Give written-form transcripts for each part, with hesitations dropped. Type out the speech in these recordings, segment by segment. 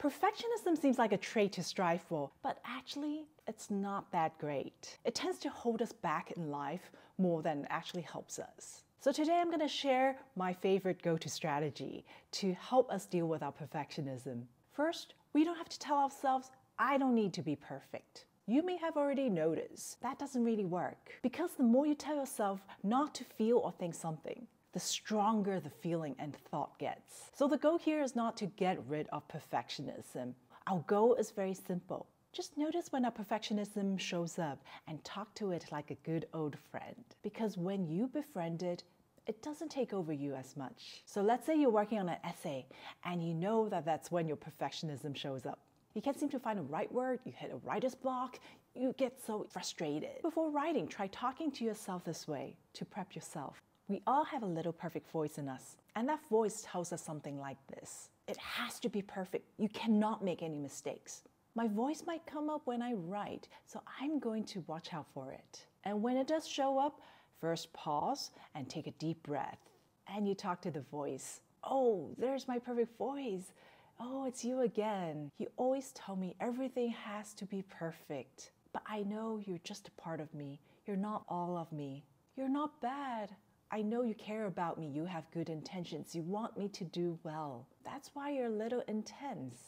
Perfectionism seems like a trait to strive for, but actually, it's not that great. It tends to hold us back in life more than it actually helps us. So today I'm going to share my favorite go-to strategy to help us deal with our perfectionism. First, we don't have to tell ourselves, I don't need to be perfect. You may have already noticed that doesn't really work, because the more you tell yourself not to feel or think something, the stronger the feeling and thought gets. So the goal here is not to get rid of perfectionism. Our goal is very simple. Just notice when our perfectionism shows up and talk to it like a good old friend. Because when you befriend it, it doesn't take over you as much. So let's say you're working on an essay and you know that that's when your perfectionism shows up. You can't seem to find the right word, you hit a writer's block, you get so frustrated. Before writing, try talking to yourself this way to prep yourself. We all have a little perfect voice in us, and that voice tells us something like this. It has to be perfect. You cannot make any mistakes. My voice might come up when I write, so I'm going to watch out for it. And when it does show up, first pause and take a deep breath. And you talk to the voice. Oh, there's my perfect voice. Oh, it's you again. You always tell me everything has to be perfect. But I know you're just a part of me. You're not all of me. You're not bad. I know you care about me. You have good intentions. You want me to do well. That's why you're a little intense.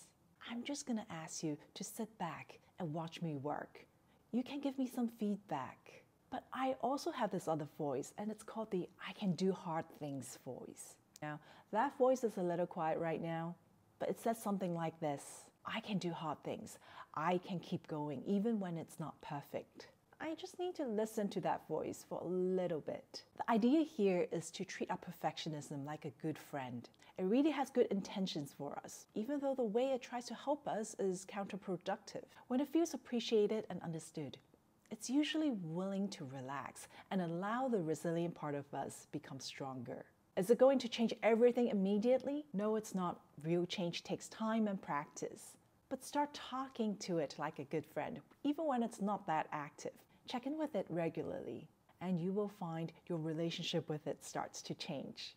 I'm just going to ask you to sit back and watch me work. You can give me some feedback. But I also have this other voice, and it's called the I can do hard things voice. Now, that voice is a little quiet right now, but it says something like this. I can do hard things. I can keep going even when it's not perfect. I just need to listen to that voice for a little bit. The idea here is to treat our perfectionism like a good friend. It really has good intentions for us, even though the way it tries to help us is counterproductive. When it feels appreciated and understood, it's usually willing to relax and allow the resilient part of us become stronger. Is it going to change everything immediately? No, it's not. Real change takes time and practice. But start talking to it like a good friend, even when it's not that active. Check in with it regularly, and you will find your relationship with it starts to change.